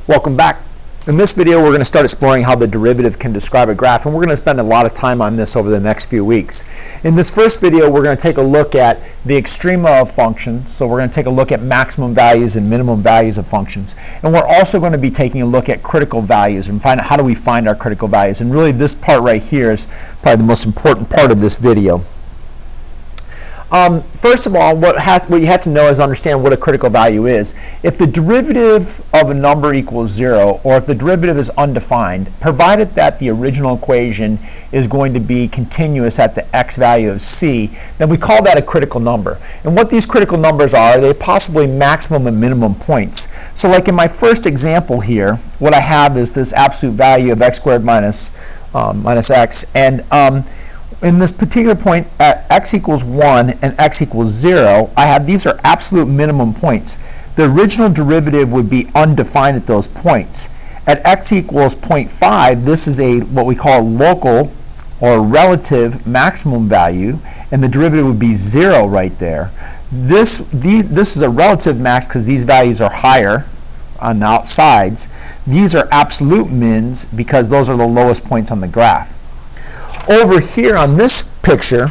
Welcome back. In this video we're going to start exploring how the derivative can describe a graph, and we're going to spend a lot of time on this over the next few weeks. In this first video we're going to take a look at the extrema of functions, so we're going to take a look at maximum values and minimum values of functions, and we're also going to be taking a look at critical values and find out how do we find our critical values. And really this part right here is probably the most important part of this video. First of all, what you have to know is understand what a critical value is. If the derivative of a number equals 0, or if the derivative is undefined, provided that the original equation is going to be continuous at the x value of c, then we call that a critical number. And what these critical numbers are, they possibly maximum and minimum points. So like in my first example here, what I have is this absolute value of x squared minus x, and in this particular point at x equals 1 and x equals 0, I have these are absolute minimum points. The original derivative would be undefined at those points. At x equals 0.5, this is what we call a local or relative maximum value, and the derivative would be 0 right there. This is a relative max because these values are higher on the outsides. These are absolute mins because those are the lowest points on the graph. Over here on this picture,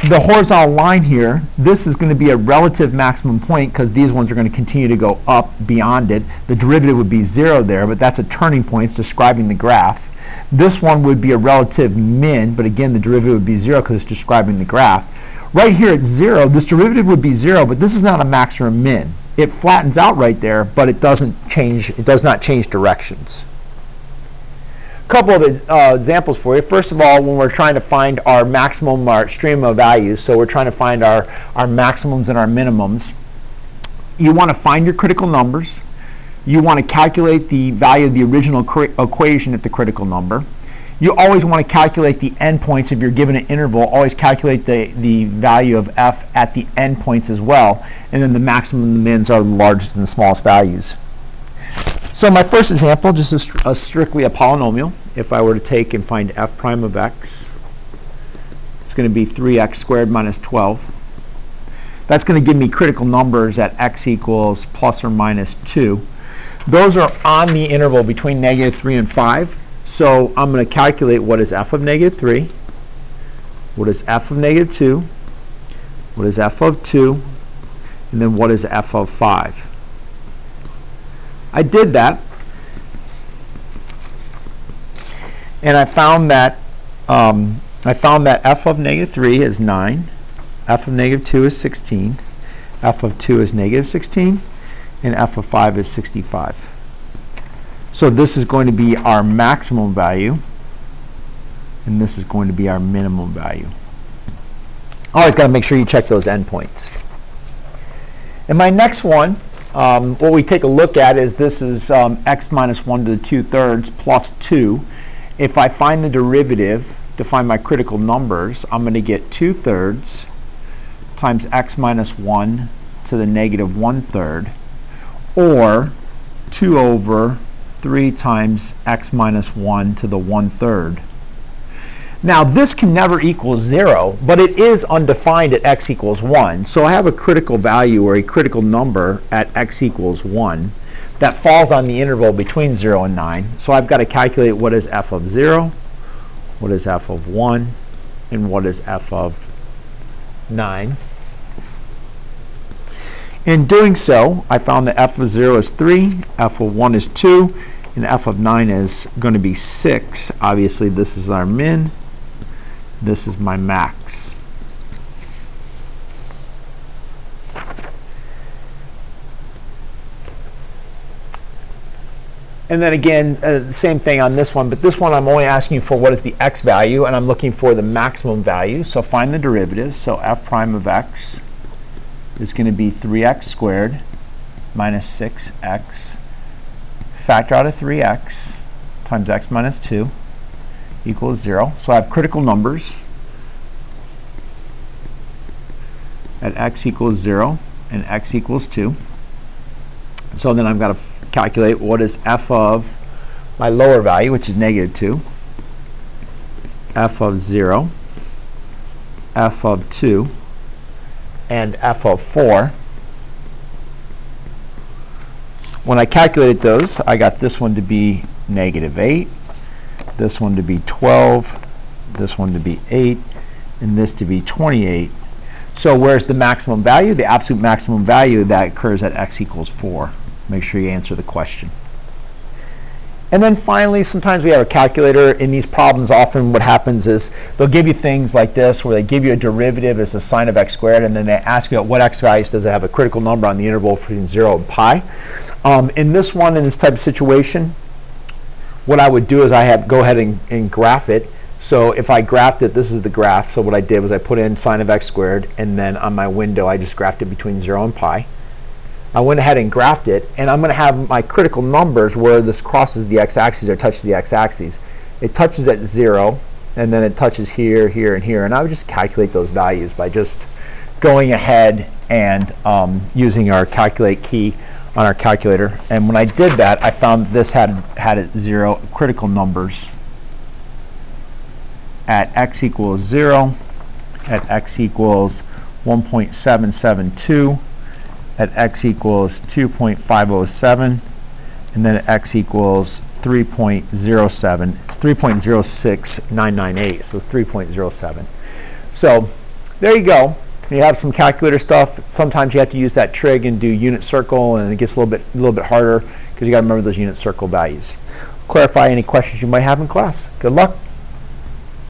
the horizontal line here, this is going to be a relative maximum point because these ones are going to continue to go up beyond it. The derivative would be 0 there, but that's a turning point. It's describing the graph. This one would be a relative min, but again, the derivative would be 0 because it's describing the graph. Right here at 0, this derivative would be 0, but this is not a max or a min. It flattens out right there, but it does not change directions. Couple of examples for you. First of all, when we're trying to find our maximum, our extrema values, so we're trying to find our maximums and our minimums, you want to find your critical numbers. You want to calculate the value of the original equation at the critical number. You always want to calculate the endpoints. If you're given an interval, always calculate the value of f at the endpoints as well. And then the maximum and the mins are the largest and the smallest values. So my first example, just strictly a polynomial. If I were to take and find f prime of x, it's going to be 3x squared minus 12. That's going to give me critical numbers at x equals plus or minus 2. Those are on the interval between -3 and 5. So I'm going to calculate what is f of -3, what is f of -2, what is f of 2, and then what is f of 5. I did that, and I found that f of -3 is 9, f of -2 is 16, f of 2 is -16, and f of 5 is 65. So this is going to be our maximum value, and this is going to be our minimum value. Always got to make sure you check those endpoints. And my next one, what we take a look at is this is x minus 1 to the 2/3 plus 2. If I find the derivative to find my critical numbers, I'm going to get 2/3 times x minus 1 to the -1/3, or 2 over 3 times x minus 1 to the 1/3. Now this can never equal 0, but it is undefined at x equals 1. So I have a critical value or a critical number at x equals 1 that falls on the interval between 0 and 9. So I've got to calculate what is f of 0, what is f of 1, and what is f of 9. In doing so, I found that f of 0 is 3, f of 1 is 2, and f of 9 is going to be 6. Obviously this is our min. This is my max. And then again, the same thing on this one, but this one I'm only asking you for what is the x value, and I'm looking for the maximum value. So find the derivative. So f prime of x is going to be 3x squared minus 6x. Factor out of 3x times x minus 2 equals 0. So I have critical numbers at x equals 0 and x equals 2. So then I've got to calculate what is f of my lower value, which is -2, f of 0, f of 2, and f of 4. when I calculated those, I got this one to be -8, this one to be 12, this one to be 8, and this to be 28. So where's the maximum value? The absolute maximum value that occurs at x equals 4. Make sure you answer the question. And then finally, sometimes we have a calculator. In these problems, often what happens is they'll give you things like this, where they give you a derivative as a sine of x squared, and then they ask you at what x values does it have a critical number on the interval between 0 and pi. In this one, in this type of situation, what I would do is go ahead and graph it. So if I graphed it, this is the graph. So what I did was I put in sine of x squared, and then on my window, I just graphed it between 0 and pi. I went ahead and graphed it, and I'm going to have my critical numbers where this crosses the x-axis or touches the x-axis. It touches at 0, and then it touches here, here, and here. And I would just calculate those values by just going ahead and using our calculate key on our calculator. And when I did that, I found this had at 0 critical numbers at x equals 0, at x equals 1.772, at x equals 2.507, and then at x equals 3.07. It's 3.06998, so it's 3.07. So there you go. You have some calculator stuff. Sometimes you have to use that trig and do unit circle, and it gets a little bit harder because you got to remember those unit circle values. Clarify any questions you might have in class. Good luck.